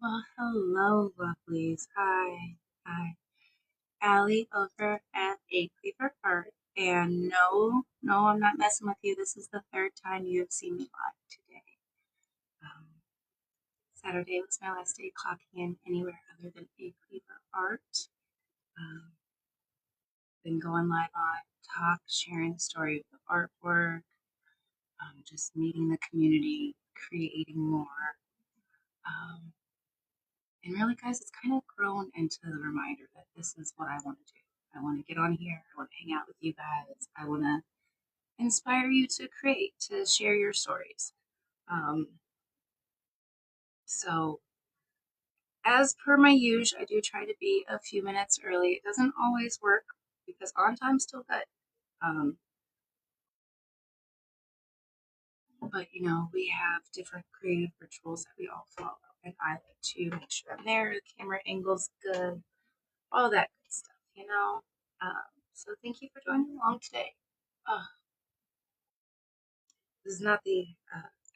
Well, hello, lovelies. Hi. Allie over at A Cleaver Art. And no, I'm not messing with you. This is the third time you have seen me live today. Um, Saturday was my last day clocking in anywhere other than A Cleaver Art. Um, been going live on Talk, sharing the story of the artwork, just meeting the community, creating more. Um, And really, guys, it's kind of grown into the reminder that this is what I want to do. I want to get on here. I want to hang out with you guys. I want to inspire you to create, to share your stories. Um, so, as per my usual, I do try to be a few minutes early. It doesn't always work because on time's still good. Um, but, we have different creative rituals that we all follow. And I like to make sure I'm there, the camera angle's good, all that good stuff. So thank you for joining along today. Uh, this is not the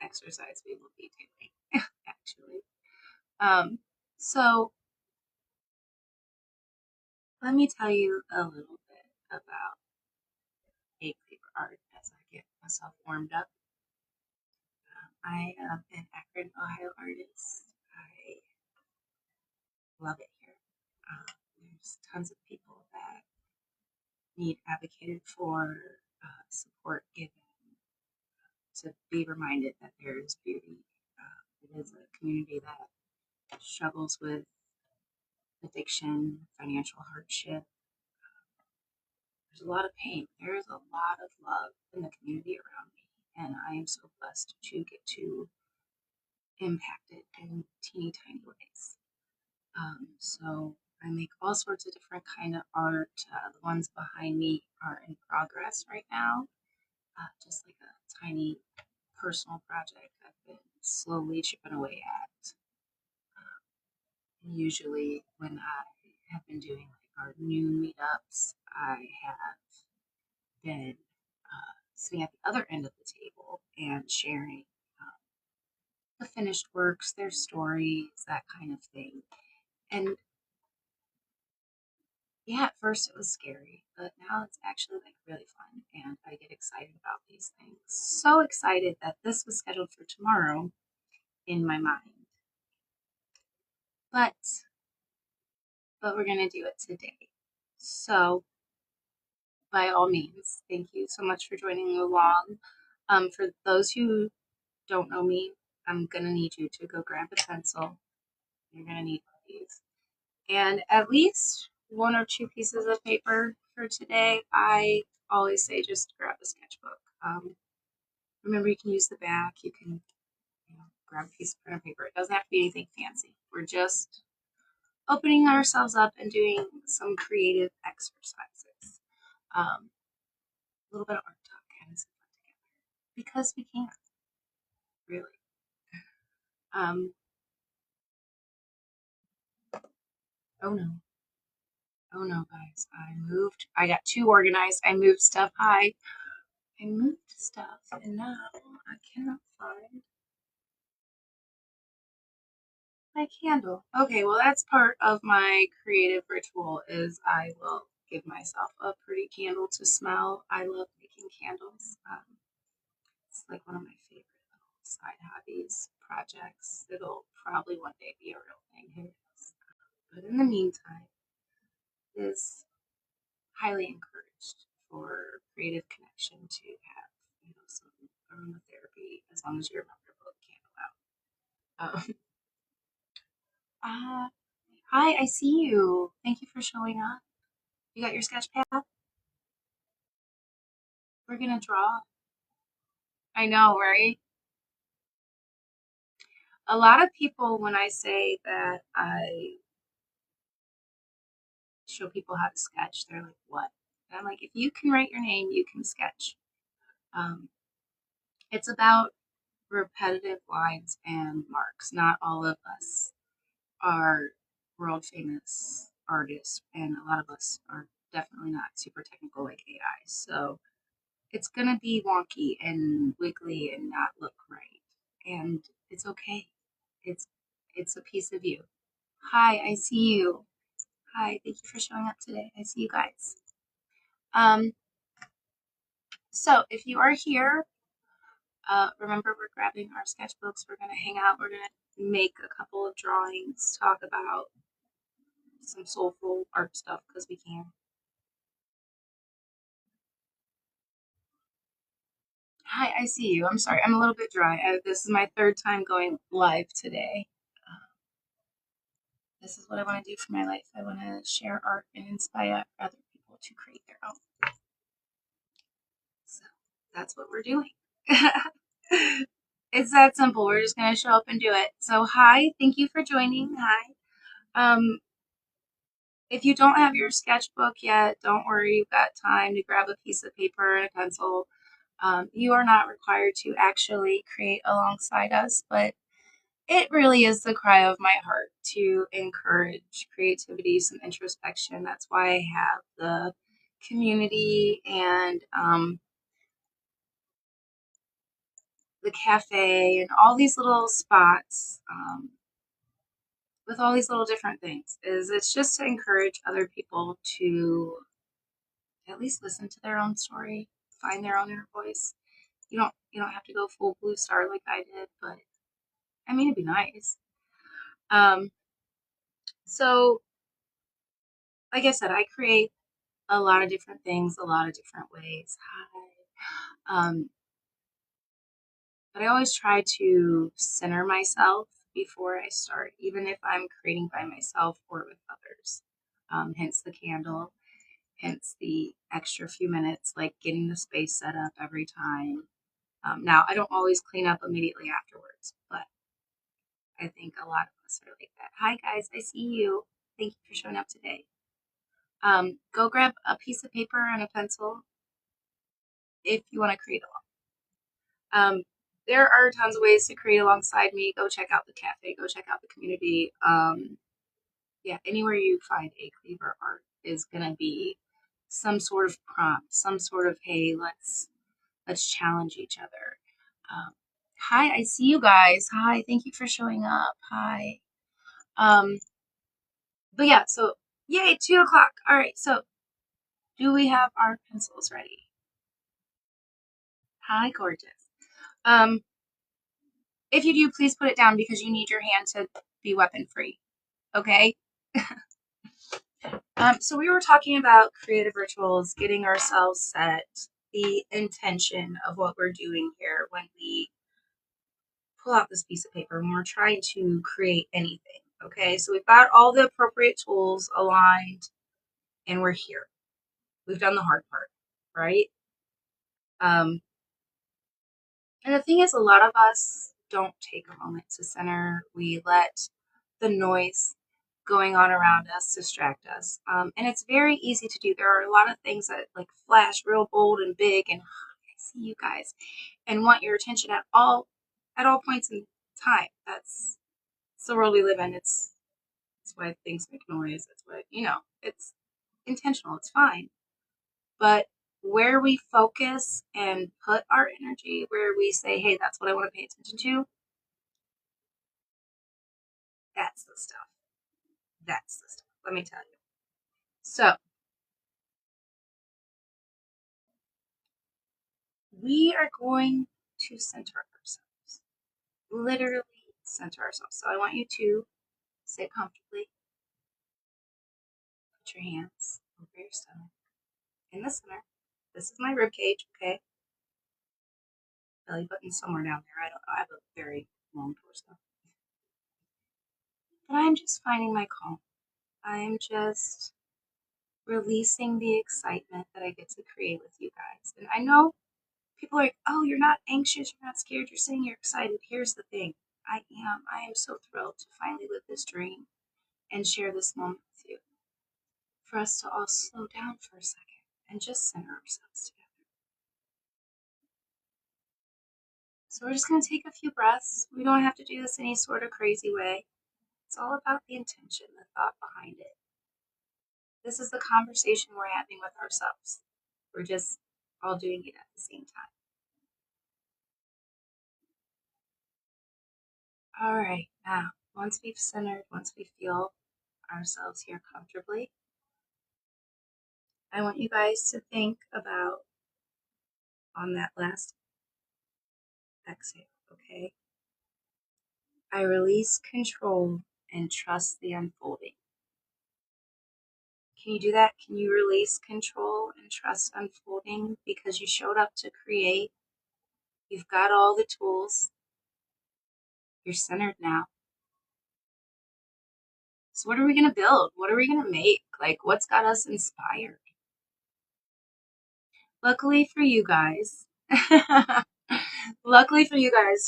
exercise we will be doing, actually. So let me tell you a little bit about a paper art as I get myself warmed up. I am an Akron, Ohio artist. I love it here. There's tons of people that need advocated for, support given, to be reminded that there is beauty. It is a community that struggles with addiction, financial hardship. There's a lot of pain. There is a lot of love in the community around me, and I am so blessed to get to impact it in teeny tiny ways. So I make all sorts of different kind of art. The ones behind me are in progress right now, just like a tiny personal project I've been slowly chipping away at. Usually, when I have been doing like our noon meetups, I have been sitting at the other end of the table and sharing the finished works, their stories, that kind of thing. And yeah, at first it was scary, but now it's actually like really fun, and I get excited about these things. So excited that this was scheduled for tomorrow in my mind, but we're gonna do it today. So by all means, thank you so much for joining along. For those who don't know me, I'm gonna need you to go grab a pencil. You're gonna need these, and at least one or two pieces of paper for today. I always say just grab a sketchbook. Remember, you can use the back. You can, grab a piece of printer paper. It doesn't have to be anything fancy. We're just opening ourselves up and doing some creative exercises. A little bit of art talk kind of stuff together because we can, really. Um, oh no. Oh no, guys. I got too organized. I moved stuff. I moved stuff and now I cannot find my candle. Okay, well that's part of my creative ritual is I will give myself a pretty candle to smell. I love making candles. It's like one of my favorite little side hobbies, projects. It'll probably one day be a real thing. Who knows? But in the meantime, it is highly encouraged for creative connection to have, some aromatherapy as long as you remember to blow the candle out. Uh, Hi, I see you. Thank you for showing up. You got your sketch pad? We're gonna draw. I know, right? A lot of people, when I say that I show people how to sketch, they're like, what? And I'm like, if you can write your name, you can sketch. Um, it's about repetitive lines and marks. Not all of us are world famous artists, and a lot of us are definitely not super technical like AI. So it's gonna be wonky and wiggly and not look right. And it's okay. It's It's a piece of you. Hi, I see you. Hi, thank you for showing up today. I see you guys. So if you are here, remember we're grabbing our sketchbooks. We're going to hang out. We're going to make a couple of drawings, talk about some soulful art stuff because we can. Hi, I see you. I'm sorry. I'm a little bit dry. This is my third time going live today. This is what I want to do for my life. I want to share art and inspire other people to create their own. So that's what we're doing. It's that simple. We're just going to show up and do it. So hi, thank you for joining. Hi. If you don't have your sketchbook yet, don't worry. You've got time to grab a piece of paper and a pencil. You are not required to actually create alongside us, but it really is the cry of my heart to encourage creativity, some introspection. That's why I have the community and the cafe and all these little spots with all these little different things. It's just to encourage other people to at least listen to their own story, find their own inner voice. You don't have to go full blue star like I did, but I mean it'd be nice. So like I said, I create a lot of different things, a lot of different ways. Hi. But I always try to center myself before I start, even if I'm creating by myself or with others. Hence the candle, hence the extra few minutes, like getting the space set up every time. Now, I don't always clean up immediately afterwards, but I think a lot of us are like that. Hi, guys, I see you. Thank you for showing up today. Go grab a piece of paper and a pencil if you want to create along. There are tons of ways to create alongside me. Go check out the cafe. Go check out the community. Yeah, anywhere you find a Cleaver art is gonna be some sort of prompt, some sort of hey, let's challenge each other. Hi, I see you guys. Hi, thank you for showing up. Hi. But yeah, so yay, 2 o'clock. All right, so do we have our pencils ready? Hi, gorgeous. If you do, please put it down because you need your hand to be weapon free. Okay. So we were talking about creative rituals, getting ourselves set, the intention of what we're doing here when we pull out this piece of paper when we're trying to create anything. Okay, so we've got all the appropriate tools aligned and we're here. We've done the hard part, right? And the thing is, a lot of us don't take a moment to center. We let the noise going on around us distract us. And it's very easy to do. There are a lot of things that like flash real bold and big and I see you guys and want your attention at all points in time. That's the world we live in. It's why things make noise. It's what it's intentional. It's fine. But where we focus and put our energy, where we say, hey, that's what I want to pay attention to, that's the stuff. That's the stuff. Let me tell you. So, we are going to center ourselves. Literally center ourselves. So, I want you to sit comfortably. Put your hands over your stomach in the center. This is my rib cage, okay? Belly button somewhere down there. I don't know. I have a very long torso. But I'm just finding my calm. I'm just releasing the excitement that I get to create with you guys. And I know people are like, oh, you're not anxious, you're not scared, you're saying you're excited. Here's the thing. I am. I am so thrilled to finally live this dream and share this moment with you. For us to all slow down for a second and just center ourselves together. So we're just going to take a few breaths. We don't have to do this any sort of crazy way. It's all about the intention, the thought behind it. This is the conversation we're having with ourselves. We're just all doing it at the same time. All right, now once we've centered, once we feel ourselves here comfortably, I want you guys to think about on that last exhale, okay? I release control and trust the unfolding. Can you do that? Can you release control and trust unfolding because you showed up to create? You've got all the tools. You're centered now. So what are we going to build? What are we going to make? Like, what's got us inspired? Luckily for you guys,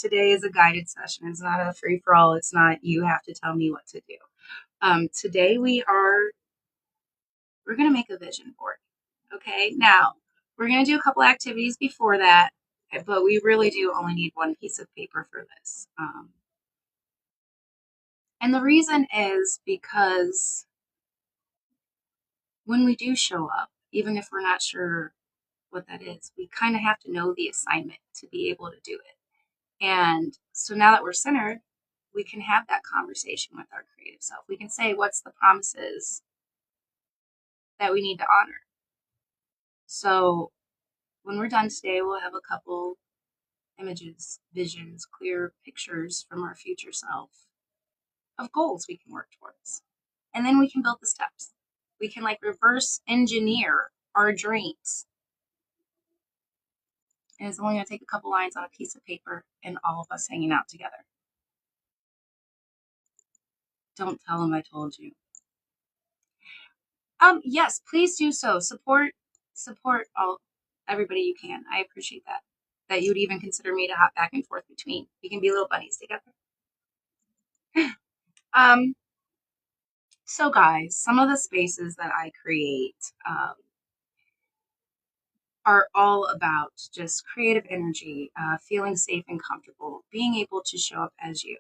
today is a guided session. It's not a free-for-all. It's not you have to tell me what to do. Today we're going to make a vision board. Okay, now we're going to do a couple activities before that, but we really do only need one piece of paper for this. And the reason is because when we do show up, even if we're not sure what that is, we kind of have to know the assignment to be able to do it. And so now that we're centered, we can have that conversation with our creative self. We can say, what's the promises that we need to honor? So when we're done today, we'll have a couple images, visions, clear pictures from our future self of goals we can work towards. And then we can build the steps. We can like reverse engineer our dreams. And it's only going to take a couple lines on a piece of paper and all of us hanging out together. Don't tell them I told you. Yes, please do so. Support everybody you can. I appreciate that you would even consider me to hop back and forth between. We can be little buddies together. So guys, some of the spaces that I create are all about just creative energy, feeling safe and comfortable, being able to show up as you.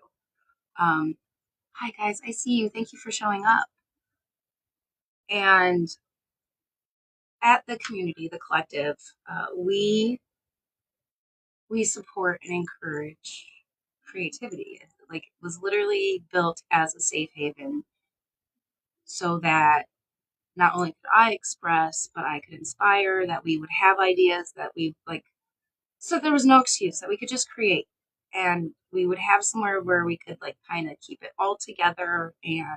Hi guys, I see you. Thank you for showing up. And at the community, the collective, we support and encourage creativity. Like, it was literally built as a safe haven so that not only could I express, but I could inspire, that we would have ideas, that we like, so there was no excuse, that we could just create. And we would have somewhere where we could like kind of keep it all together, and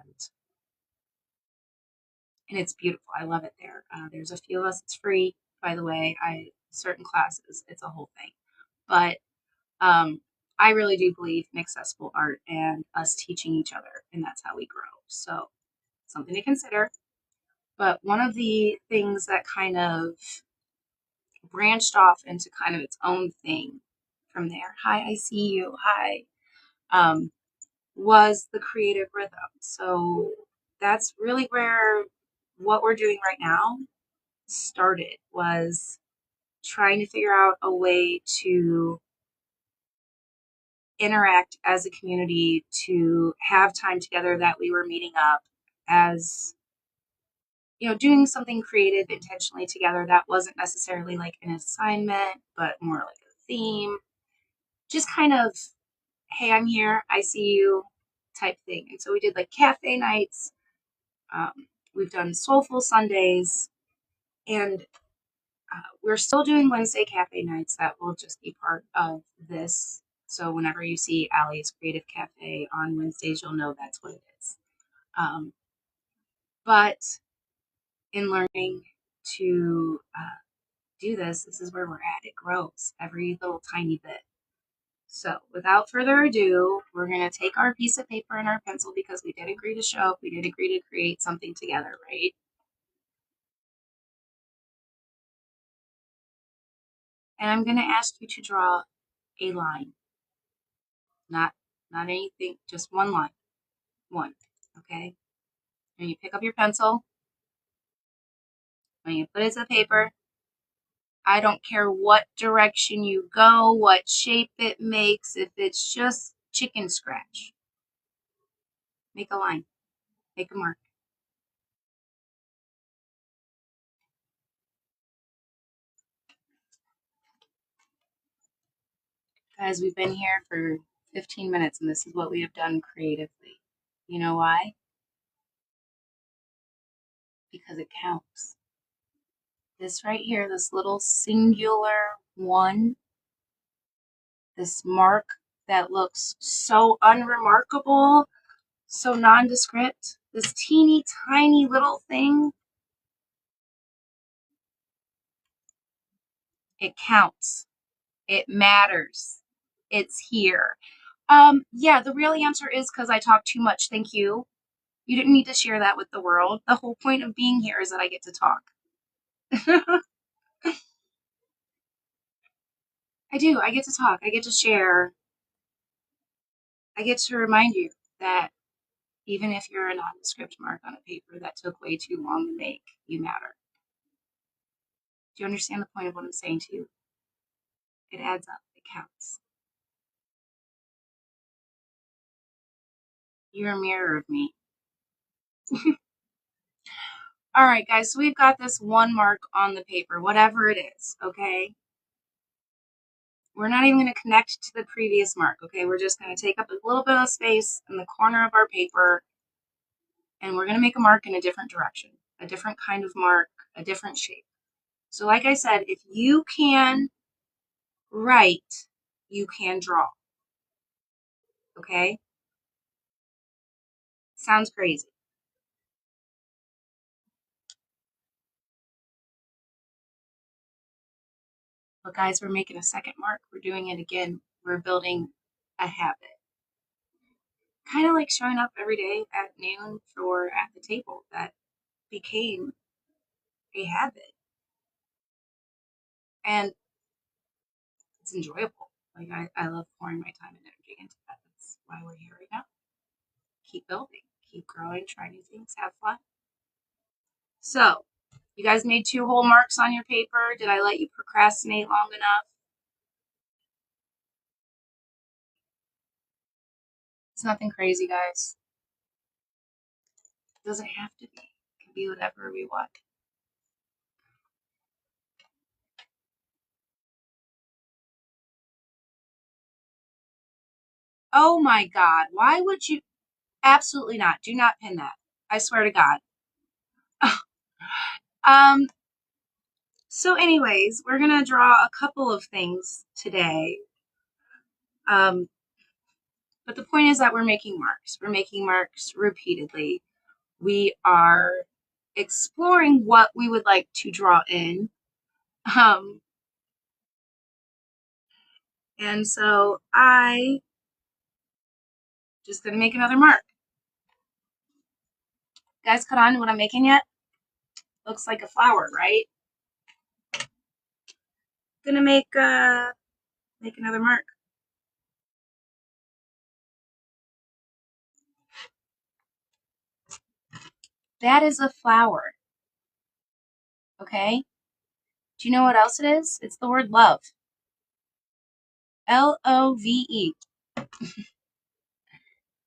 it's beautiful. I love it there. There's a few of us. It's free, by the way. Certain classes, it's a whole thing. But I really do believe in accessible art and us teaching each other, and that's how we grow. So something to consider. But one of the things that kind of branched off into kind of its own thing from there, hi, I see you, hi, was the creative rhythm. So that's really where what we're doing right now started, was trying to figure out a way to interact as a community, to have time together, that we were meeting up as, you know, doing something creative intentionally together that wasn't necessarily like an assignment, but more like a theme. Just kind of, hey, I'm here, I see you type thing. And so we did like cafe nights. We've done soulful Sundays, and we're still doing Wednesday cafe nights. That will just be part of this. So whenever you see Allie's Creative Café on Wednesdays, you'll know that's what it is. But in learning to do this is where we're at. It grows every little tiny bit. So without further ado, we're going to take our piece of paper and our pencil, because we did agree to show up. We did agree to create something together, right? And I'm going to ask you to draw a line. Not anything, just one line. One, okay? When you pick up your pencil, when you put it to the paper, I don't care what direction you go, what shape it makes, if it's just chicken scratch. Make a line, make a mark. Guys, we've been here for 15 minutes, and this is what we have done creatively. You know why? Because it counts. This right here, this little singular one, this mark that looks so unremarkable, so nondescript, this teeny tiny little thing, it counts. It matters. It's here. Yeah, the real answer is because I talk too much. Thank you. You didn't need to share that with the world. The whole point of being here is that I get to talk. I do. I get to talk. I get to share. I get to remind you that even if you're a nondescript mark on a paper that took way too long to make, you matter. Do you understand the point of what I'm saying to you? It adds up. It counts. You're a mirror of me. All right, guys, so we've got this one mark on the paper, whatever it is, okay? We're not even going to connect to the previous mark, okay? We're just going to take up a little bit of space in the corner of our paper, and we're going to make a mark in a different direction, a different kind of mark, a different shape. So like I said, if you can write, you can draw, okay? Sounds crazy. But guys, we're making a second mark. We're doing it again. We're building a habit. Kind of like showing up every day at noon or at the table. That became a habit. And it's enjoyable. Like I love pouring my time and energy into that. That's why we're here right now. Keep building, keep growing, try new things, have fun. So, you guys made 2 whole marks on your paper. Did I let you procrastinate long enough? It's nothing crazy, guys. It doesn't have to be. It can be whatever we want. Oh my God, why would you? Absolutely not. Do not pin that. I swear to God. So anyways, we're going to draw a couple of things today. But the point is that we're making marks. We're making marks repeatedly. We are exploring what we would like to draw in. And so I just going to make another mark. Guys, caught on to what I'm making yet? Looks like a flower, right? Gonna make another mark. That is a flower. Okay? Do you know what else it is? It's the word love. L-O-V-E.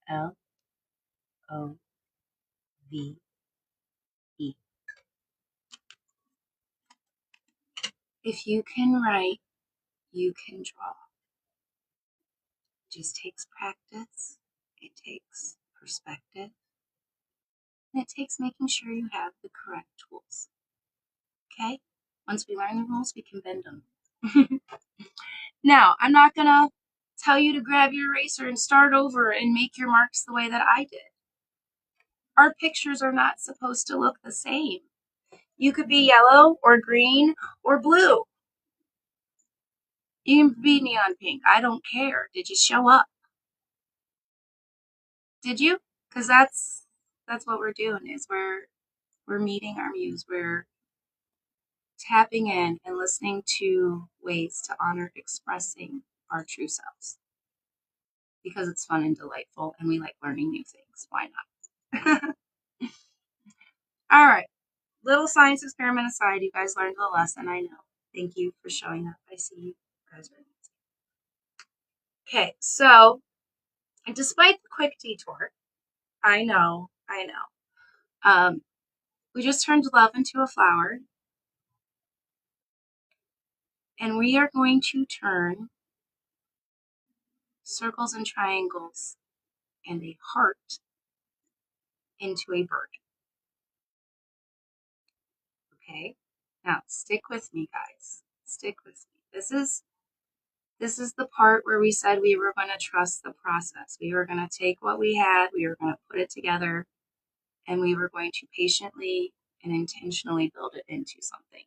L-O-V-E. If you can write, you can draw. It just takes practice. It takes perspective. And it takes making sure you have the correct tools. Okay? Once we learn the rules, we can bend them. Now, I'm not going to tell you to grab your eraser and start over and make your marks the way that I did. Our pictures are not supposed to look the same. You could be yellow or green or blue. You can be neon pink. I don't care. Did you show up? Did you? Because that's what we're doing is we're meeting our muse. We're tapping in and listening to ways to honor expressing our true selves. Because it's fun and delightful and we like learning new things. Why not? All right. Little science experiment aside, you guys learned the lesson, I know. Thank you for showing up. I see you guys are amazing. Okay, so despite the quick detour, I know, we just turned love into a flower, and we are going to turn circles and triangles, and a heart into a bird. Okay? Now, stick with me, guys. Stick with me. This is the part where we said we were going to trust the process. We were going to take what we had, we were going to put it together, and we were going to patiently and intentionally build it into something.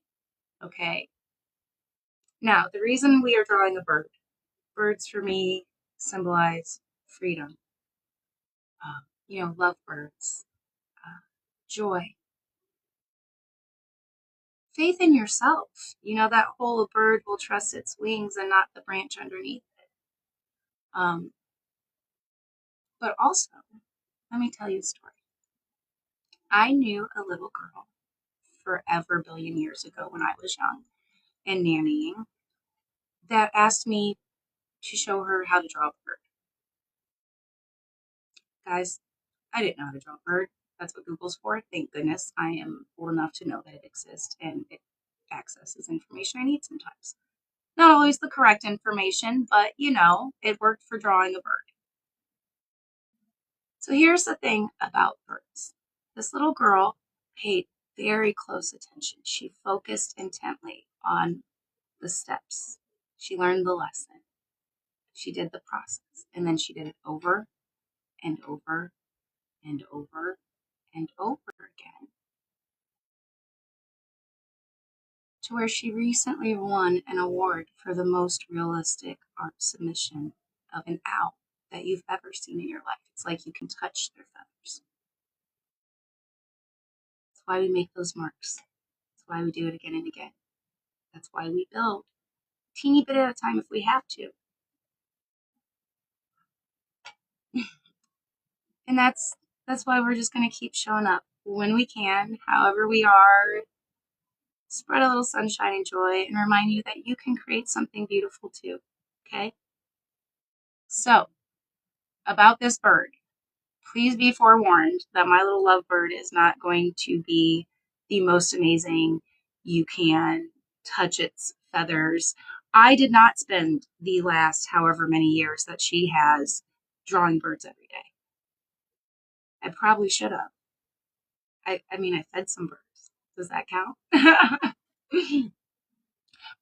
Okay? Now, the reason we are drawing a bird, birds for me symbolize freedom, love birds, joy, faith in yourself. That whole bird will trust its wings and not the branch underneath it. But also, let me tell you a story. I knew a little girl forever billion years ago when I was young and nannying that asked me to show her how to draw a bird. Guys, I didn't know how to draw a bird. That's what Google's for. Thank goodness I am old enough to know that it exists and it accesses information I need sometimes. Not always the correct information, but it worked for drawing a bird. So here's the thing about birds. This little girl paid very close attention. She focused intently on the steps. She learned the lesson. She did the process. And then she did it over and over and over and over again, to where she recently won an award for the most realistic art submission of an owl that you've ever seen in your life. It's like you can touch their feathers. That's why we make those marks. That's why we do it again and again. That's why we build a teeny bit at a time if we have to. And that's why we're just going to keep showing up when we can, however we are, spread a little sunshine and joy, and remind you that you can create something beautiful too, okay? So, about this bird, please be forewarned that my little lovebird is not going to be the most amazing. You can touch its feathers. I did not spend the last however many years that she has drawing birds every day. I probably should have. I mean, I fed some birds. Does that count?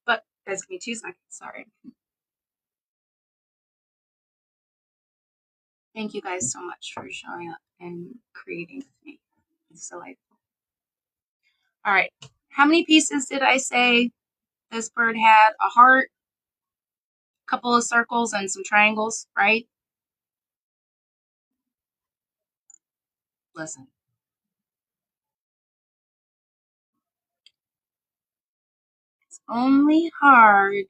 But guys, give me 2 seconds. Sorry. Thank you guys so much for showing up and creating with me. It's delightful. All right. How many pieces did I say this bird had? A heart, a couple of circles, and some triangles, right? Listen. It's only hard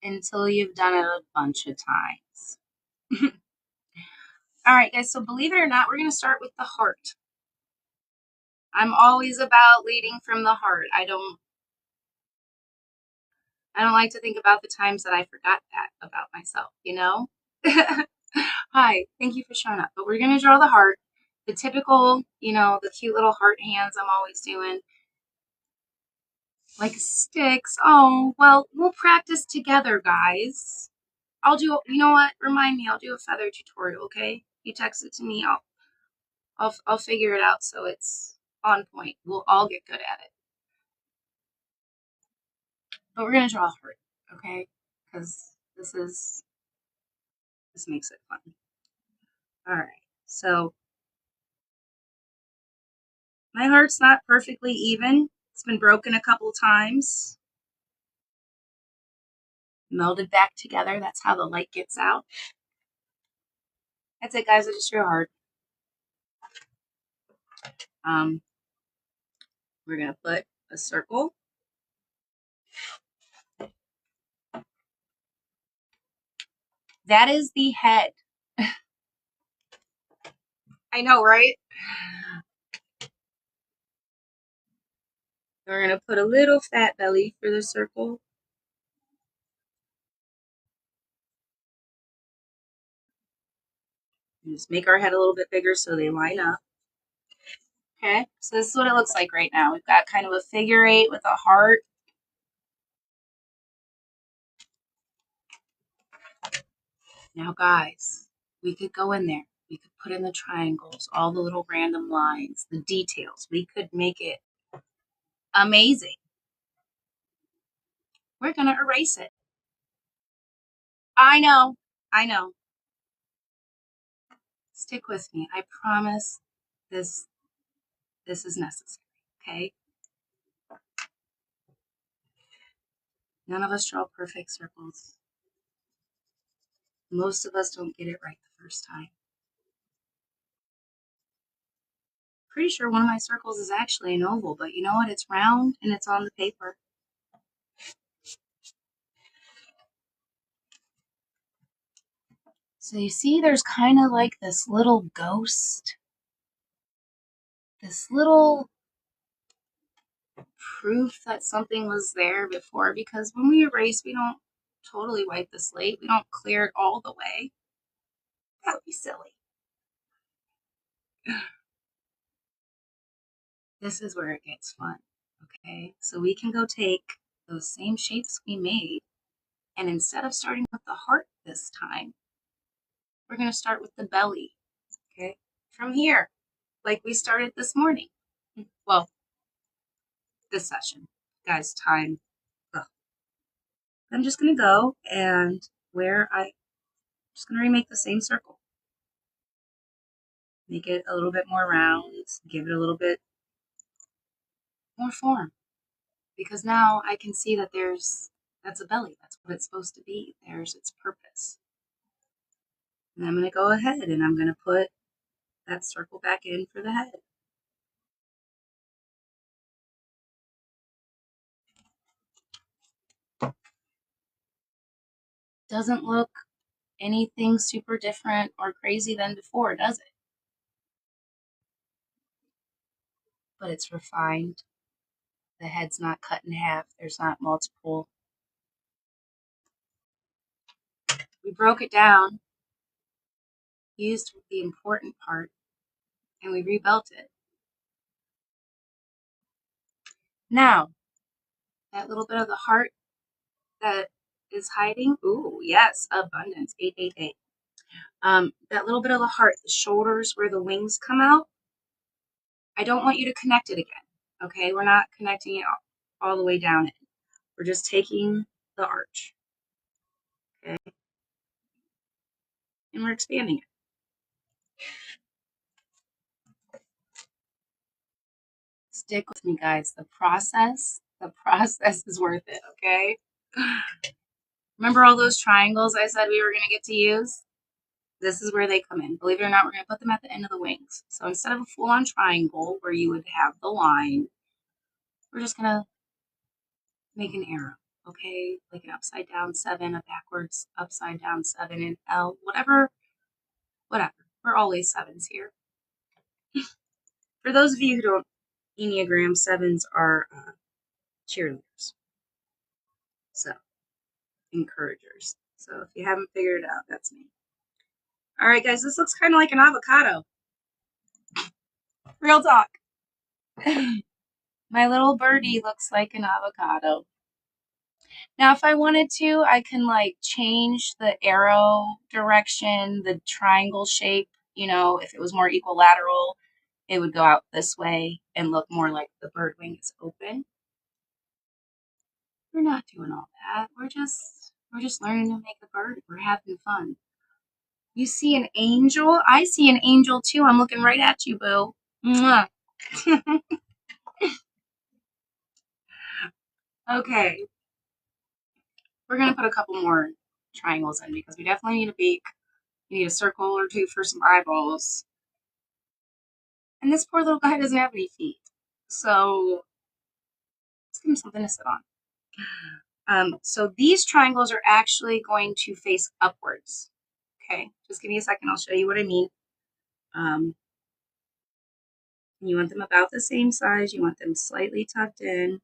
until you've done it a bunch of times. All right, guys, so believe it or not, we're going to start with the heart. I'm always about leading from the heart. I don't like to think about the times that I forgot that about myself, Hi, thank you for showing up. But we're going to draw the heart. The typical, the cute little heart hands I'm always doing. Like sticks. Oh, well, we'll practice together, guys. You know what? Remind me, I'll do a feather tutorial, okay? You text it to me, I'll figure it out so it's on point. We'll all get good at it. But we're gonna draw a heart, okay? Because this makes it fun. All right, so my heart's not perfectly even. It's been broken a couple times. Melded back together. That's how the light gets out. That's it, guys. I just drew a heart. We're gonna put a circle. That is the head. I know, right? We're gonna put a little fat belly for the circle. And just make our head a little bit bigger so they line up. Okay, so this is what it looks like right now. We've got kind of a figure 8 with a heart. Now, guys, we could go in there. We could put in the triangles, all the little random lines, the details. We could make it amazing. We're going to erase it. I know. I know. Stick with me. I promise this is necessary, okay? None of us draw perfect circles. Most of us don't get it right the first time. Pretty sure one of my circles is actually an oval, but you know what? It's round and it's on the paper. So you see there's kind of like this little ghost, this little proof that something was there before, because when we erase, we don't totally wipe the slate. We don't clear it all the way. That would be silly. This is where it gets fun, okay? So we can go take those same shapes we made, and instead of starting with the heart this time, we're going to start with the belly, okay? From here, like we started this morning. Well, this session. Guys, time. Ugh. I'm just going to go and just going to remake the same circle. Make it a little bit more round, give it a little bit more form. Because now I can see that that's a belly. That's what it's supposed to be. There's its purpose. And I'm going to go ahead and I'm going to put that circle back in for the head. Doesn't look anything super different or crazy than before, does it? But it's refined. The head's not cut in half. There's not multiple. We broke it down, used the important part, and we rebuilt it. Now, that little bit of the heart that is hiding, ooh, yes, abundance, 888. That little bit of the heart, the shoulders where the wings come out, I don't want you to connect it again, okay? We're not connecting it all the way down in. We're just taking the arch, okay? And we're expanding it. Stick with me, guys. The process is worth it, okay? Remember all those triangles I said we were going to get to use? This is where they come in. Believe it or not, we're going to put them at the end of the wings. So instead of a full-on triangle where you would have the line, we're just going to make an arrow, okay? Like an upside down 7, a backwards upside down 7, an L, whatever. We're always 7s here. For those of you who don't Enneagram, 7s are cheerleaders. So, encouragers. So if you haven't figured it out, that's me. All right, guys, this looks kind of like an avocado. Real talk. My little birdie looks like an avocado. Now, if I wanted to, I can like change the arrow direction, the triangle shape. You know, if it was more equilateral, it would go out this way and look more like the bird wing is open. We're not doing all that. We're just learning to make a bird. We're having fun. You see an angel? I see an angel too. I'm looking right at you, boo. Mwah. Okay. We're going to put a couple more triangles in because we definitely need a beak. We need a circle or two for some eyeballs. And this poor little guy doesn't have any feet. So let's give him something to sit on. So these triangles are actually going to face upwards. Okay, just give me a second. I'll show you what I mean. You want them about the same size. You want them slightly tucked in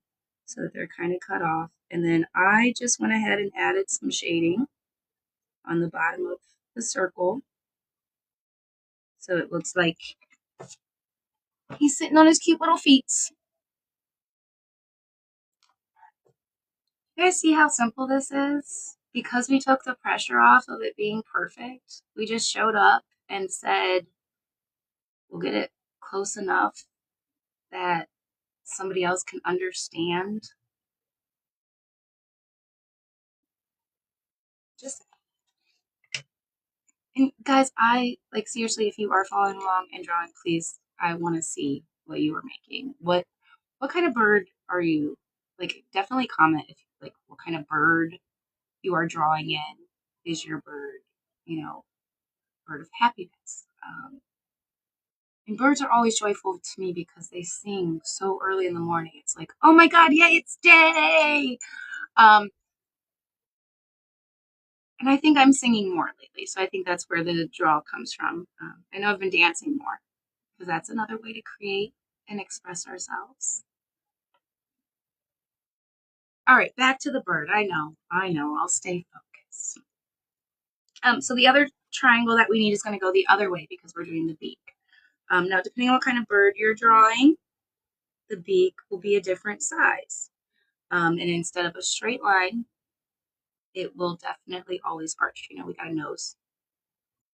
so that they're kind of cut off. And then I just went ahead and added some shading on the bottom of the circle. So it looks like he's sitting on his cute little feet. You guys see how simple this is? because we took the pressure off of it being perfect, we just showed up and said, we'll get it close enough that somebody else can understand. Just, and guys, I like seriously, if you are following along and drawing, please, I want to see what you are making. What kind of bird are you? Like, definitely comment if like what kind of bird you are drawing in. Is your bird, bird of happiness? And birds are always joyful to me because they sing so early in the morning. It's like, oh my God, yay, it's day! Um, and I think I'm singing more lately, so I think that's where the draw comes from. I know I've been dancing more because that's another way to create and express ourselves. All right, back to the bird. I know, I'll stay focused. So the other triangle that we need is going to go the other way because we're doing the beak. Now, depending on what kind of bird you're drawing, the beak will be a different size. And instead of a straight line, it will definitely always arch. We got a nose.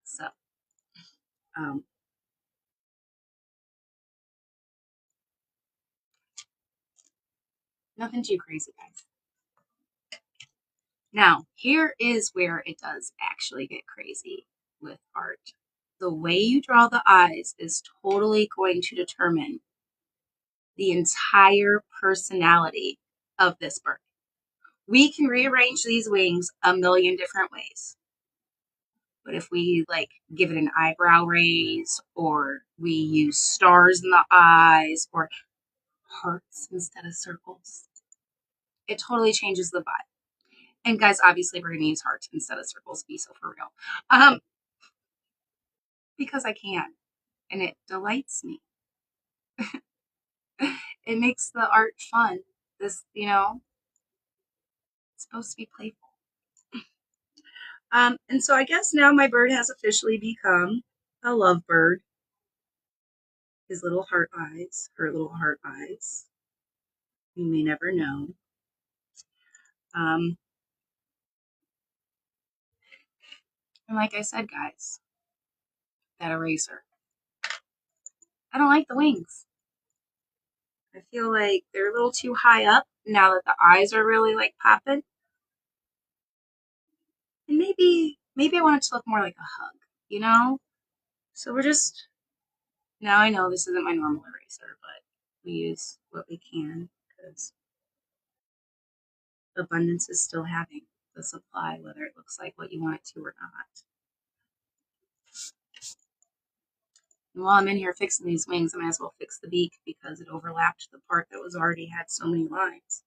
So, nothing too crazy, guys. Now, here is where it does actually get crazy with art. The way you draw the eyes is totally going to determine the entire personality of this bird. We can rearrange these wings a million different ways. But if we give it an eyebrow raise, or we use stars in the eyes, or hearts instead of circles, it totally changes the vibe. And guys, obviously we're going to use hearts instead of circles, be so for real. Because I can, and it delights me. It makes the art fun. This, it's supposed to be playful. And so I guess now my bird has officially become a lovebird. His little heart eyes, her little heart eyes. You may never know. And like I said, guys, that eraser. I don't like the wings. I feel like they're a little too high up now that the eyes are really popping. And maybe I want it to look more like a hug, So we're just, now I know this isn't my normal eraser, but we use what we can because abundance is still having the supply, whether it looks like what you want it to or not. And while I'm in here fixing these wings, I might as well fix the beak because it overlapped the part that was already had so many lines.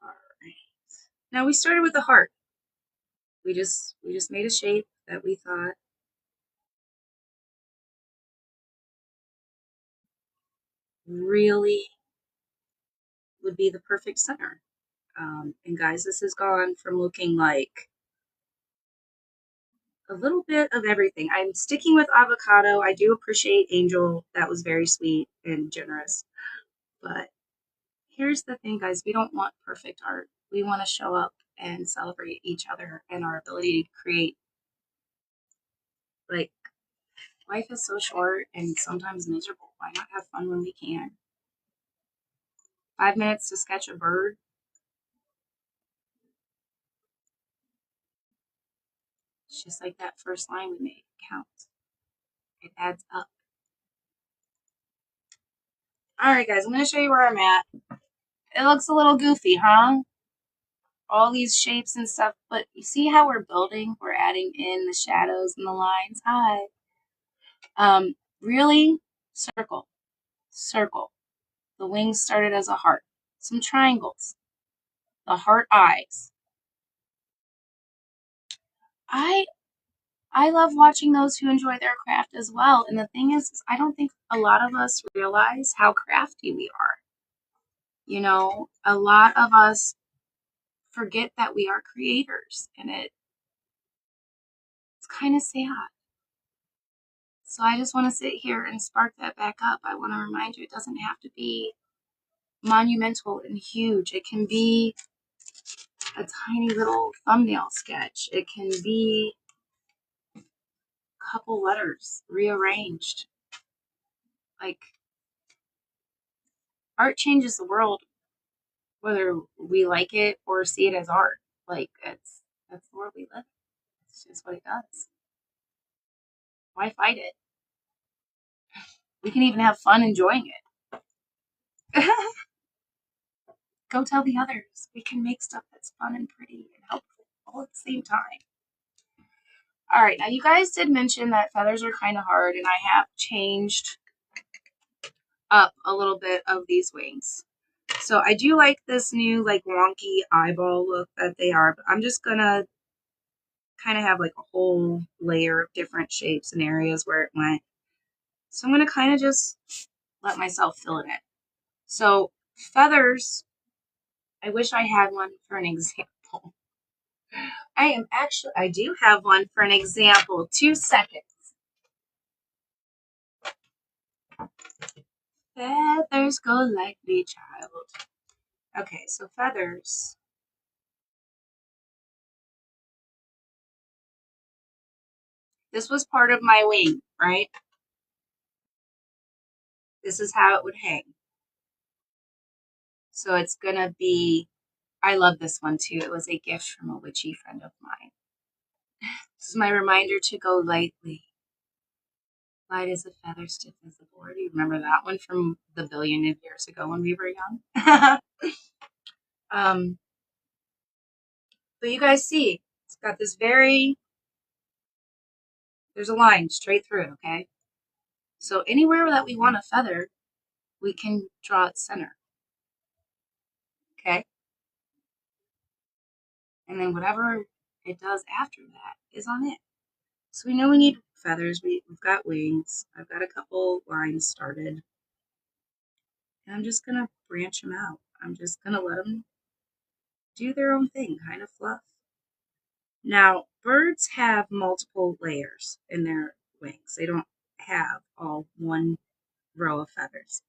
All right. Now we started with the heart. We just made a shape that we thought really would be the perfect center. And guys, this has gone from looking like a little bit of everything. I'm sticking with avocado. I do appreciate angel. That was very sweet and generous. But here's the thing, guys. We don't want perfect art. We want to show up and celebrate each other and our ability to create. Life is so short and sometimes miserable. Why not have fun when we can? 5 minutes to sketch a bird. It's just like that first line we made. It counts. It adds up. All right, guys, I'm going to show you where I'm at. It looks a little goofy, huh? All these shapes and stuff, but you see how we're building? We're adding in the shadows and the lines. Hi. Really, circle, circle. The wings started as a heart. Some triangles. The heart eyes. I love watching those who enjoy their craft as well. And the thing is I don't think a lot of us realize how crafty we are. A lot of us forget that we are creators, and it's kind of sad. So I just want to sit here and spark that back up. I want to remind you it doesn't have to be monumental and huge. It can be a tiny little thumbnail sketch. It can be a couple letters rearranged. Like, art changes the world, whether we like it or see it as art. Like, that's the world we live in. It's just what it does. Why fight it? We can even have fun enjoying it. Go tell the others. We can make stuff that's fun and pretty and helpful all at the same time. All right, now you guys did mention that feathers are kind of hard, and I have changed up a little bit of these wings. So I do like this new like wonky eyeball look that they are, but I'm just gonna kind of have like a whole layer of different shapes and areas where it went. So I'm gonna kind of just let myself fill in it. So feathers, I wish I had one for an example. I do have one for an example. 2 seconds. Feathers go lightly, child. Okay, so feathers. This was part of my wing, right? This is how it would hang. So it's gonna be, I love this one too. It was a gift from a witchy friend of mine. This is my reminder to go lightly. Light as a feather, stiff as a board. You remember that one from the billion of years ago when we were young? But you guys see, it's got this there's a line straight through, okay? So anywhere that we want a feather, we can draw its center, okay? And then whatever it does after that is on it. So we know we need feathers. We've got wings. I've got a couple lines started. And I'm just going to branch them out. I'm just going to let them do their own thing, kind of fluff. Now, birds have multiple layers in their wings. They don't have all one row of feathers.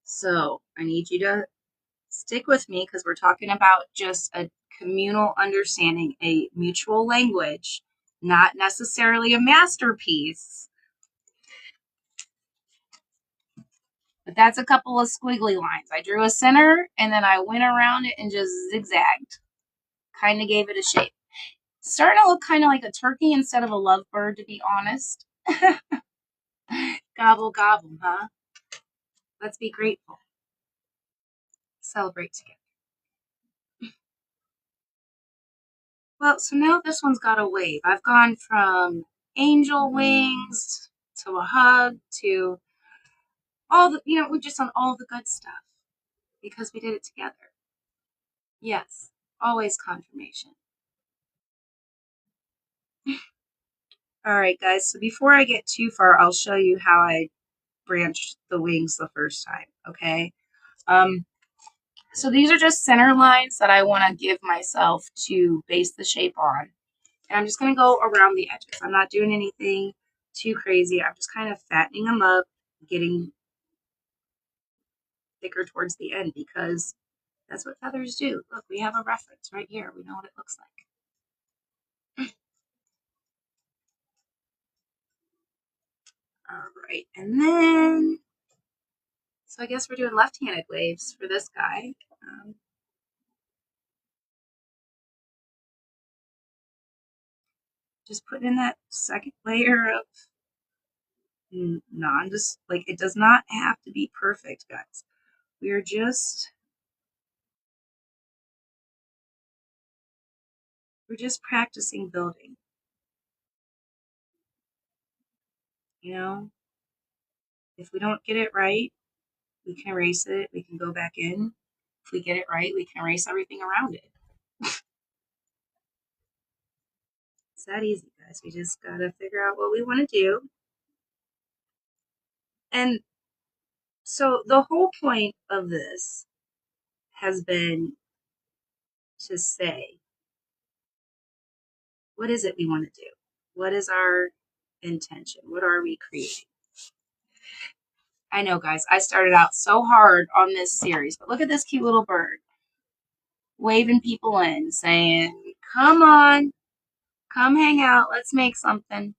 So I need you to stick with me because we're talking about just a communal understanding, a mutual language, not necessarily a masterpiece. But that's a couple of squiggly lines. I drew a center and then I went around it and just zigzagged. Kind of gave it a shape. Starting to look kind of like a turkey instead of a lovebird, to be honest. Gobble, gobble, huh? Let's be grateful. Celebrate together. Well, so now this one's got a wave. I've gone from angel wings to a hug to all the, we've just done all the good stuff because we did it together. Yes, always confirmation. All right, guys, so before I get too far, I'll show you how I branched the wings the first time, okay? So these are just center lines that I want to give myself to base the shape on. And I'm just going to go around the edges. I'm not doing anything too crazy. I'm just kind of fattening them up, getting thicker towards the end because that's what feathers do. Look, we have a reference right here. We know what it looks like. All right, and then, so I guess we're doing left-handed waves for this guy. Just putting in that second layer of like it does not have to be perfect, guys. We're just practicing building. If we don't get it right, we can erase it. We can go back in. If we get it right, we can erase everything around it. It's that easy, guys. We just gotta figure out what we want to do. And so the whole point of this has been to say, what is it we want to do? What is our intention? What are we creating? I know, guys, I started out so hard on this series, but look at this cute little bird waving people in, saying, come on, come hang out, let's make something.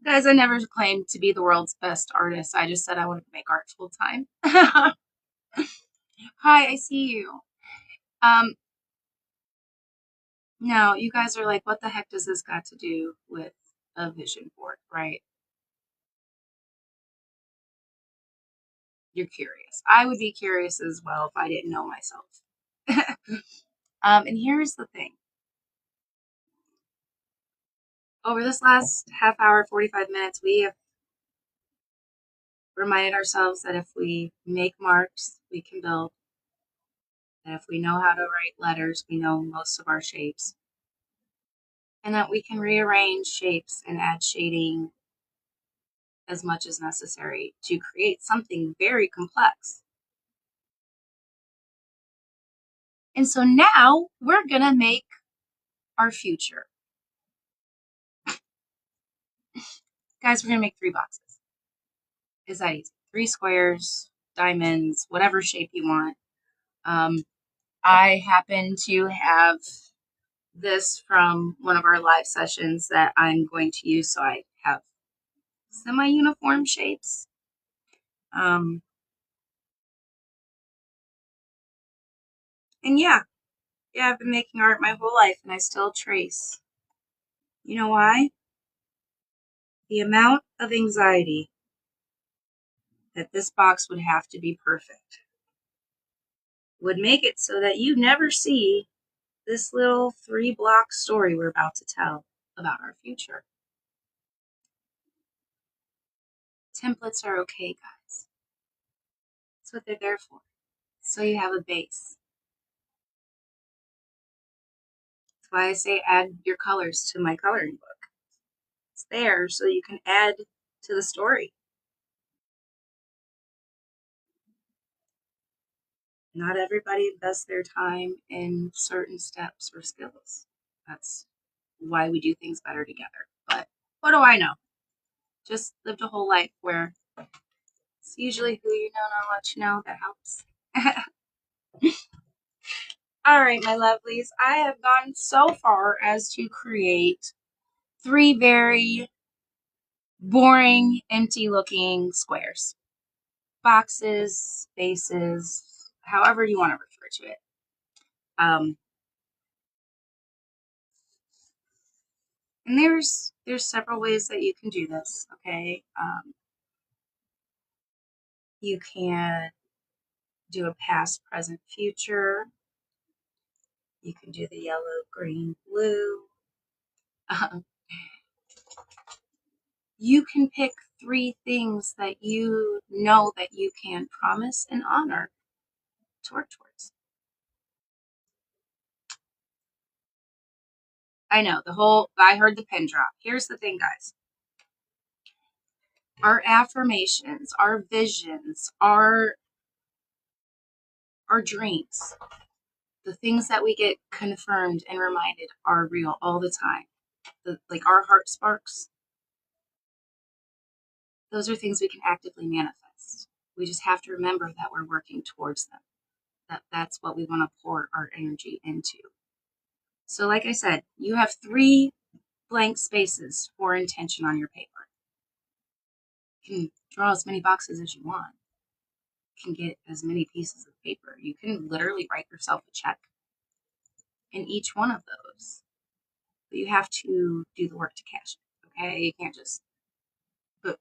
Guys, I never claimed to be the world's best artist. I just said I wanted to make art full time. Hi, I see you. No, you guys are like, what the heck does this got to do with a vision board, right? You're curious. I would be curious as well if I didn't know myself. And here's the thing. Over this last half hour, 45 minutes, we have reminded ourselves that if we make marks, we can build. That if we know how to write letters, we know most of our shapes. And that we can rearrange shapes and add shading as much as necessary to create something very complex. And so now we're going to make our future. Guys, we're going to make 3 boxes. Is that easy? 3 squares, diamonds, whatever shape you want. I happen to have this from one of our live sessions that I'm going to use, so I have semi-uniform shapes. And yeah, I've been making art my whole life, and I still trace. You know why? The amount of anxiety that this box would have to be perfect would make it so that you never see this little 3-block story we're about to tell about our future. Templates are okay, guys. That's what they're there for. So you have a base. That's why I say add your colors to my coloring book. It's there so you can add to the story. Not everybody invests their time in certain steps or skills. That's why we do things better together. But what do I know? Just lived a whole life where it's usually who you know, not what you know, that helps. All right, my lovelies, I have gone so far as to create 3 very boring, empty-looking squares. Boxes, spaces, however you want to refer to it. And there's several ways that you can do this, okay? You can do a past, present, future. You can do the yellow, green, blue. You can pick 3 things that you know that you can promise and honor to work towards. I know, I heard the pin drop. Here's the thing, guys. Our affirmations, our visions, our dreams, the things that we get confirmed and reminded are real all the time. Like our heart sparks, those are things we can actively manifest. We just have to remember that we're working towards them. That's what we want to pour our energy into. So like I said, you have 3 blank spaces for intention on your paper. You can draw as many boxes as you want. You can get as many pieces of paper. You can literally write yourself a check in each one of those. But you have to do the work to cash it, okay? You can't just, but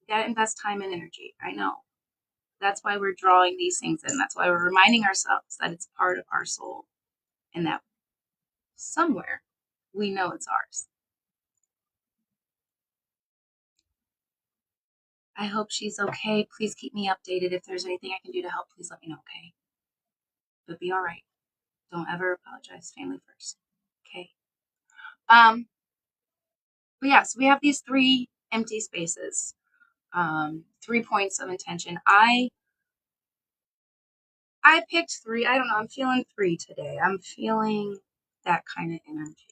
you gotta invest time and energy. I know. That's why we're drawing these things in. That's why we're reminding ourselves that it's part of our soul and that somewhere we know it's ours. I hope she's okay. Please keep me updated. If there's anything I can do to help, please let me know, okay? But be all right. Don't ever apologize. Family first. Okay. But yeah, so we have these 3 empty spaces. 3 points of intention. I picked 3. I don't know. I'm feeling 3 today. I'm feeling that kind of energy.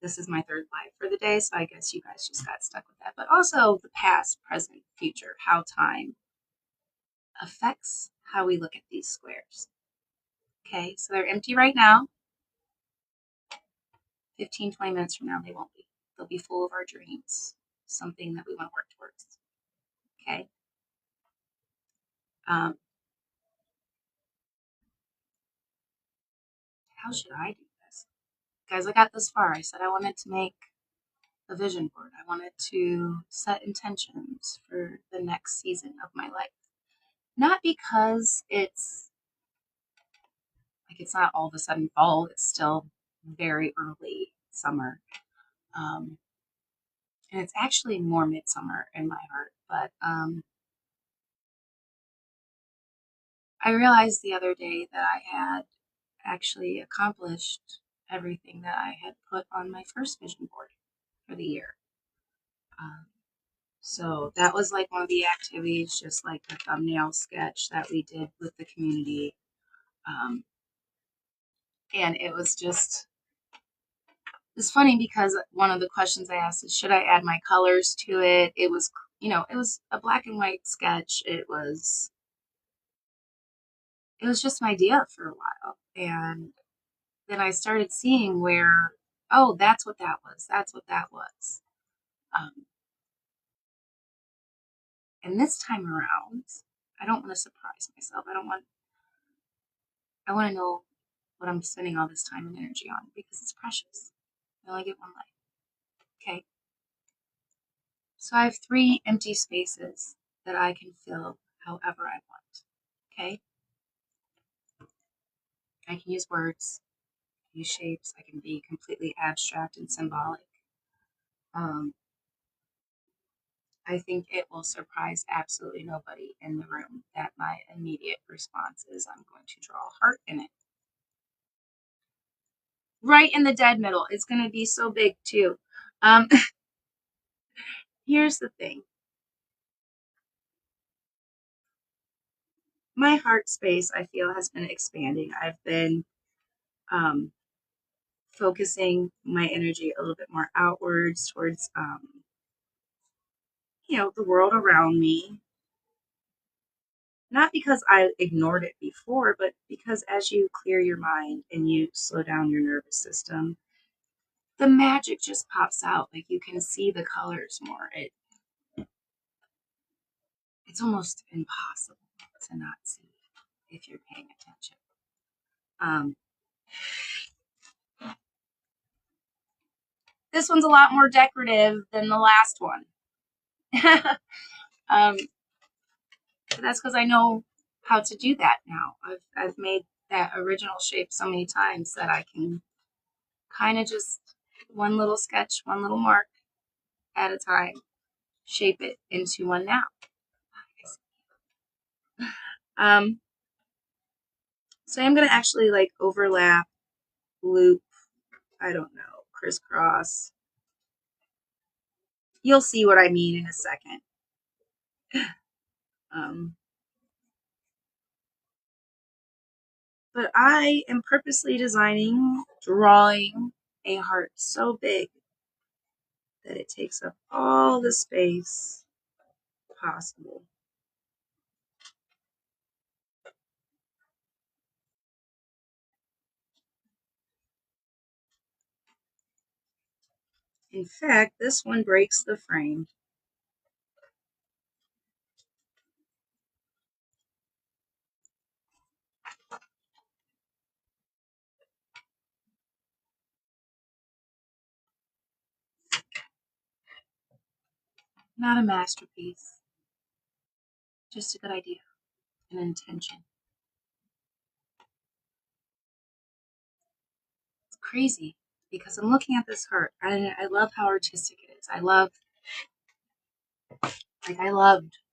this is my third live for the day, so I guess you guys just got stuck with that. But also the past, present, future, how time affects how we look at these squares. Okay, so they're empty right now. 15, 20 minutes from now, they won't be. They'll be full of our dreams, something that we want to work towards. Okay. How should I do this? Guys, I got this far. I said I wanted to make a vision board. I wanted to set intentions for the next season of my life. Not because it's not all of a sudden fall. It's still very early summer. And it's actually more midsummer in my heart. But I realized the other day that I had actually accomplished everything that I had put on my first vision board for the year. So that was like one of the activities, just like the thumbnail sketch that we did with the community. And it's funny because one of the questions I asked is, should I add my colors to it? It was, it was a black and white sketch. It was just an idea for a while. And then I started seeing where, oh, that's what that was. That's what that was. And this time around, I don't want to surprise myself. I want to know what I'm spending all this time and energy on because it's precious. I only get one life. Okay. So I have 3 empty spaces that I can fill however I want. Okay. I can use words, use shapes. I can be completely abstract and symbolic. I think it will surprise absolutely nobody in the room that my immediate response is I'm going to draw a heart in it. Right in the dead middle. It's going to be so big too. Here's the thing. My heart space, I feel, has been expanding. I've been focusing my energy a little bit more outwards towards, the world around me. Not because I ignored it before, but because as you clear your mind and you slow down your nervous system, the magic just pops out. Like you can see the colors more. It's almost impossible to not see if you're paying attention. This one's a lot more decorative than the last one. But that's because I know how to do that now. I've made that original shape so many times that I can kind of just one little sketch, one little mark at a time, shape it into one now. So I'm going to actually like overlap, loop, I don't know, crisscross. You'll see what I mean in a second. But I am purposely drawing a heart so big that it takes up all the space possible. In fact, this one breaks the frame. Not a masterpiece, just a good idea, an intention. It's crazy because I'm looking at this heart and I love how artistic it is. I loved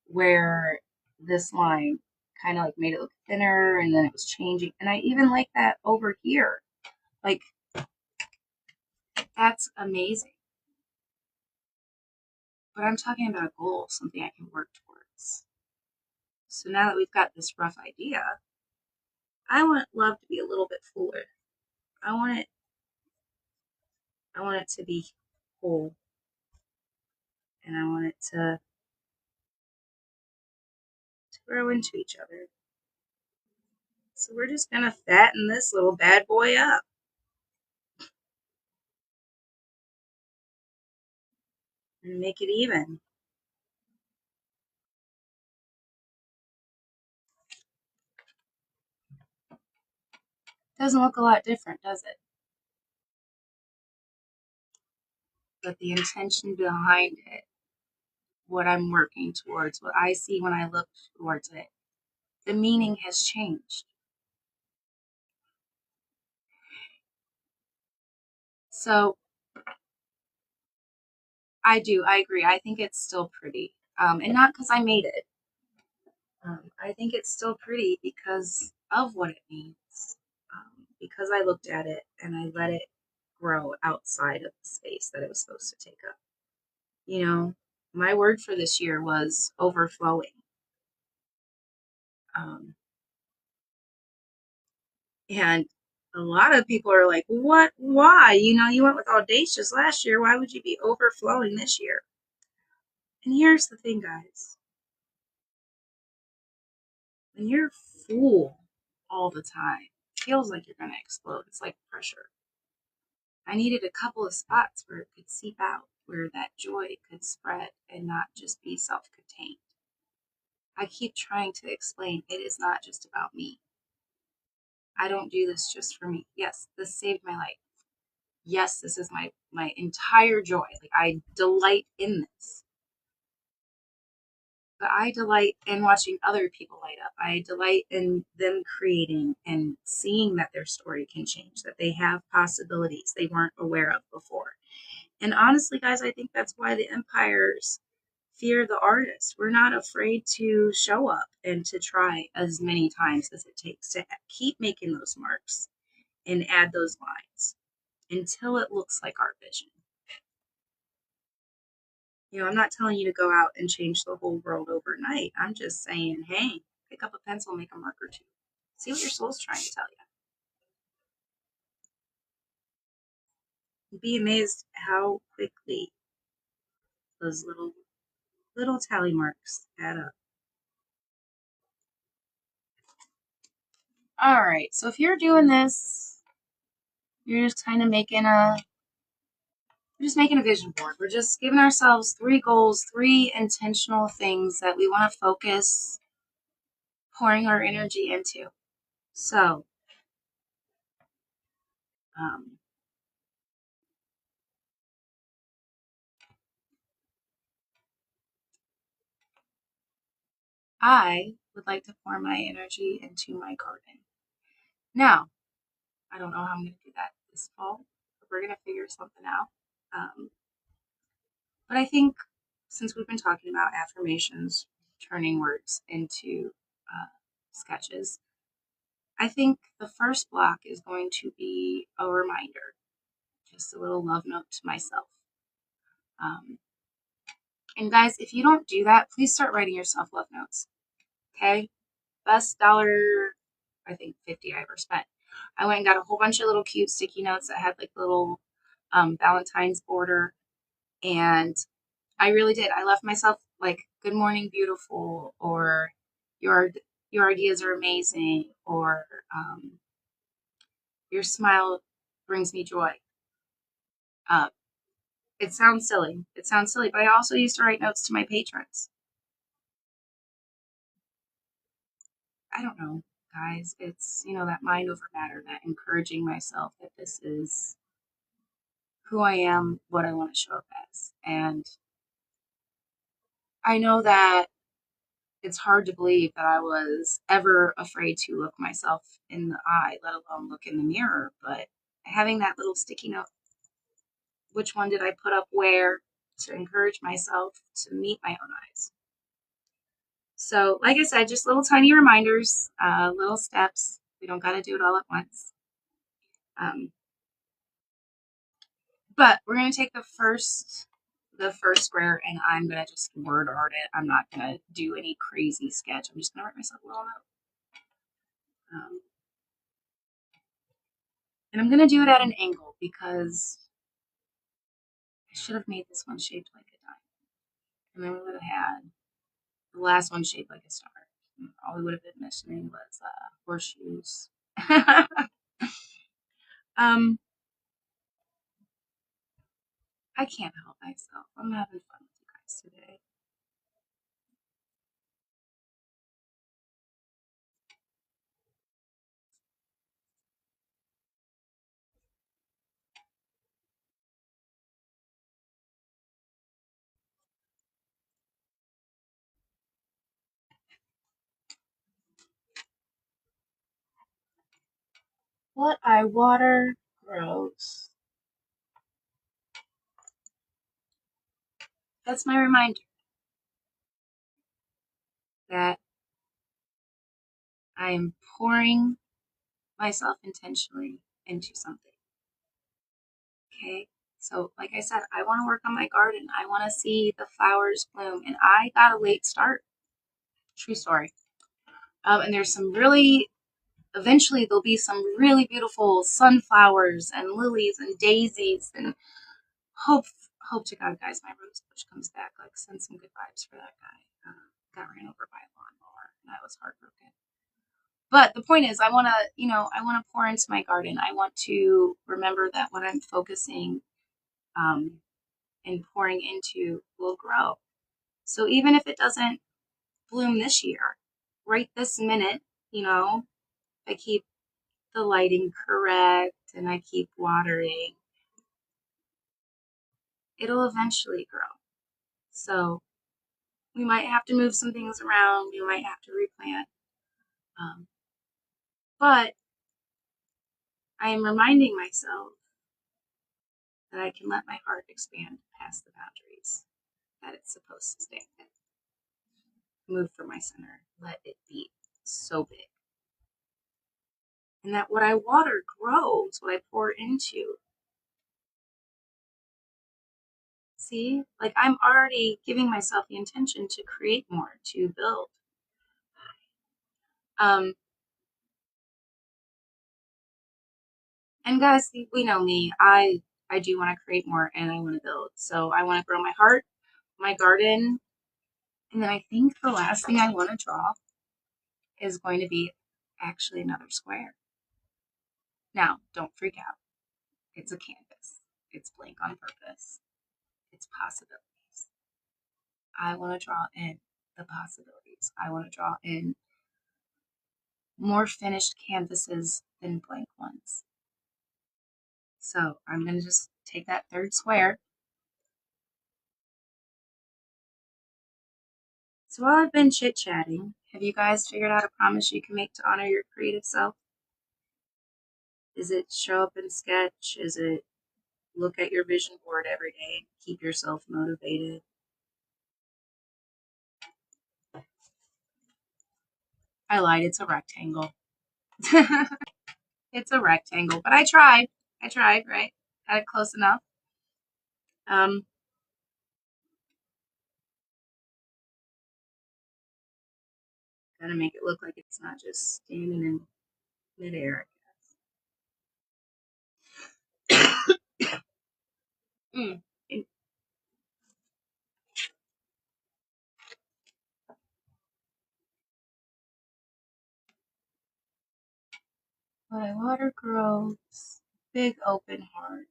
where this line kind of like made it look thinner and then it was changing. And I even like that over here. Like, that's amazing. But I'm talking about a goal, something I can work towards. So now that we've got this rough idea, I want love to be a little bit fuller. I want it I want it to be whole, and I want it to grow into each other. So we're just gonna fatten this little bad boy up and make it even. Doesn't look a lot different, does it? But the intention behind it, what I'm working towards, what I see when I look towards it, the meaning has changed. So I agree. I think it's still pretty. And not because I made it. I think it's still pretty because of what it means. Because I looked at it and I let it grow outside of the space that it was supposed to take up. You know, my word for this year was overflowing. Um, and a lot of people are like, what? Why? You went with audacious last year. Why would you be overflowing this year? And here's the thing, guys. When you're full all the time, it feels like you're going to explode. It's like pressure. I needed a couple of spots where it could seep out, where that joy could spread and not just be self contained. I keep trying to explain it is not just about me. I don't do this just for me. Yes, this saved my life. Yes, this is my entire joy. Like, I delight in this. But I delight in watching other people light up. I delight in them creating and seeing that their story can change, that they have possibilities they weren't aware of before. And honestly, guys, I think that's why the empires fear the artist. We're not afraid to show up and to try as many times as it takes to keep making those marks and add those lines until it looks like our vision. I'm not telling you to go out and change the whole world overnight. I'm just saying, hey, pick up a pencil, make a mark or two. See what your soul's trying to tell you. You'd be amazed how quickly those little tally marks add up. All right, so if you're doing this, you're just kind of making a vision board. We're just giving ourselves 3 goals, 3 intentional things that we want to focus pouring our energy into. So, um, I would like to pour my energy into my garden. Now, I don't know how I'm going to do that this fall, but we're going to figure something out. But I think since we've been talking about affirmations, turning words into sketches, I think the first block is going to be a reminder, just a little love note to myself. And guys, if you don't do that, please start writing yourself love notes. Okay? Best dollar, I think 50 I ever spent. I went and got a whole bunch of little cute sticky notes that had like little Valentine's border. And I really did. I left myself like, good morning, beautiful, or your ideas are amazing, or your smile brings me joy. It sounds silly. But I also used to write notes to my patrons. I don't know, guys. It's, that mind over matter, that encouraging myself that this is who I am, what I want to show up as. And I know that it's hard to believe that I was ever afraid to look myself in the eye, let alone look in the mirror. But having that little sticky note, which one did I put up where, to encourage myself to meet my own eyes. So, like I said, just little tiny reminders, little steps. We don't got to do it all at once. But we're going to take the first square, and I'm going to just word art it. I'm not going to do any crazy sketch. I'm just going to write myself a little note. And I'm going to do it at an angle because I should have made this one shaped like a diamond. And then we would have had the last one shaped like a star. All we would have been missing was horseshoes. I can't help myself. I'm having fun with you guys today. What I water grows. That's my reminder that I am pouring myself intentionally into something. Okay? So, like I said, I want to work on my garden. I want to see the flowers bloom, and I got a late start. True story. And there's some really, eventually, there'll be some really beautiful sunflowers and lilies and daisies, and hope to God, guys, my rose bush comes back. Like, send some good vibes for that guy. Got ran over by a lawnmower, and I was heartbroken. But the point is, I want to, I want to pour into my garden. I want to remember that what I'm focusing and pouring into will grow. So even if it doesn't bloom this year, right this minute, I keep the lighting correct and I keep watering, it'll eventually grow. So we might have to move some things around. We might have to replant. But I am reminding myself that I can let my heart expand past the boundaries that it's supposed to stay in. Move from my center, let it be so big. And that what I water grows, what I pour into. See, like I'm already giving myself the intention to create more, to build. And guys, we know me. I do want to create more and I want to build. So I want to grow my heart, my garden, and then I think the last thing I want to draw is going to be actually another square. Now, don't freak out. It's a canvas. It's blank on purpose. It's possibilities. I want to draw in the possibilities. I want to draw in more finished canvases than blank ones. So I'm going to just take that third square. So while I've been chit-chatting, have you guys figured out a promise you can make to honor your creative self? Is it show up and sketch? Is it look at your vision board every day and keep yourself motivated? I lied, it's a rectangle. It's a rectangle, but I tried. Right? Got it close enough. Um, Gotta make it look like it's not just standing in midair, I guess. Mm. My water grows. Big open heart.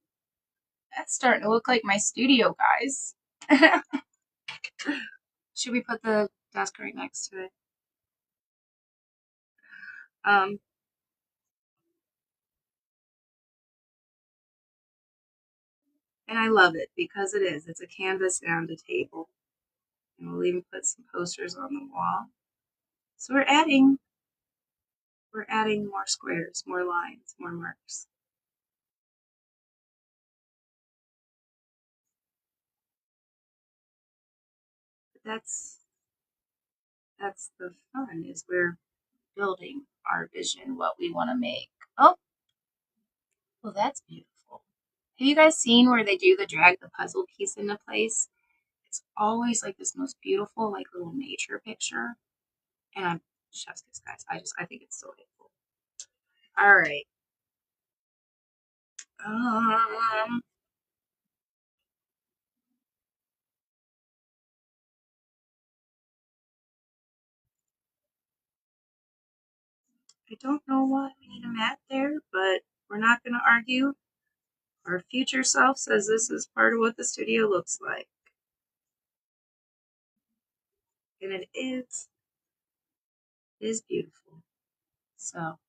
That's starting to look like my studio, guys. Should we put the desk right next to it? Um, and I love it because it is. It's a canvas and a table. And we'll even put some posters on the wall. So we're adding more squares, more lines, more marks. But that's the fun, is we're building our vision, what we want to make. Oh, well, that's beautiful. Have you guys seen where they do drag the puzzle piece into place? It's always like this most beautiful, like little nature picture. And I'm chef's kiss, guys. I think it's so beautiful. All right. Um, I don't know why we need a mat there, but we're not going to argue. Our future self says this is part of what the studio looks like. And it is beautiful. So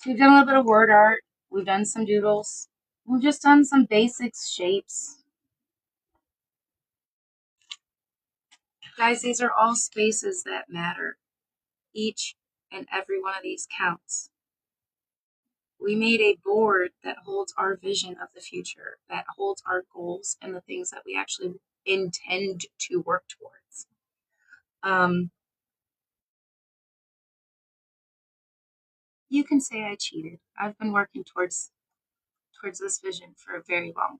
we've done a little bit of word art. We've done some doodles. We've just done some basics, shapes. Guys, these are all spaces that matter. Each and every one of these counts. We made a board that holds our vision of the future, that holds our goals and the things that we actually intend to work towards. You can say I cheated. I've been working towards this vision for a very long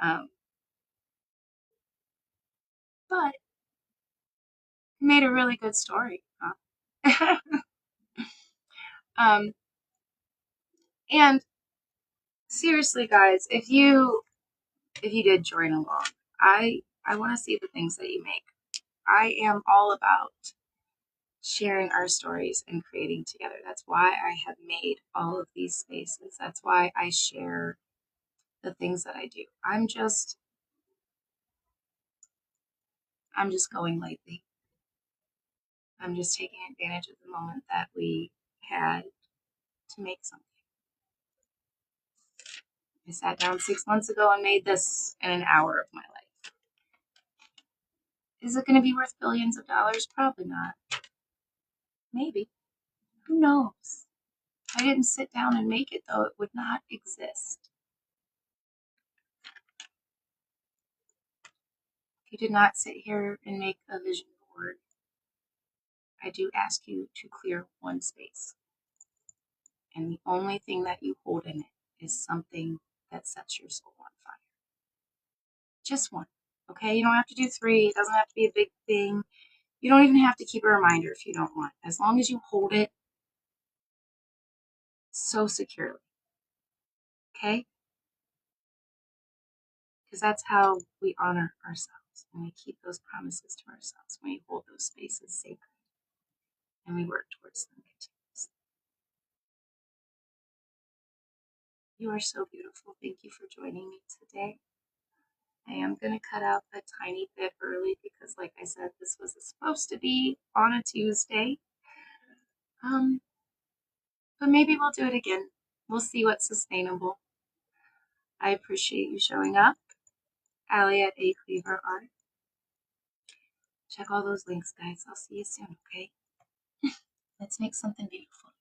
time. But made a really good story. Huh? And seriously, guys, if you did join along, I want to see the things that you make. I am all about sharing our stories and creating together. That's why I have made all of these spaces. That's why I share the things that I do. I'm just going lightly. I'm just taking advantage of the moment that we had to make something. I sat down 6 months ago and made this in an hour of my life. Is it going to be worth billions of dollars? Probably not. Maybe. Who knows? If I didn't sit down and make it, though, it would not exist. If you did not sit here and make a vision board, I do ask you to clear one space. And the only thing that you hold in it is something that sets your soul on fire. Just one. Okay? You don't have to do 3. It doesn't have to be a big thing. You don't even have to keep a reminder if you don't want. As long as you hold it so securely. Okay? Because that's how we honor ourselves. When we keep those promises to ourselves. When we hold those spaces sacred. And we work towards them continuously. You are so beautiful. Thank you for joining me today. I am going to cut out a tiny bit early because, like I said, this was supposed to be on a Tuesday. But maybe we'll do it again. We'll see what's sustainable. I appreciate you showing up. Allie at A Cleaver Art. Check all those links, guys. I'll see you soon, okay? Let's make something beautiful.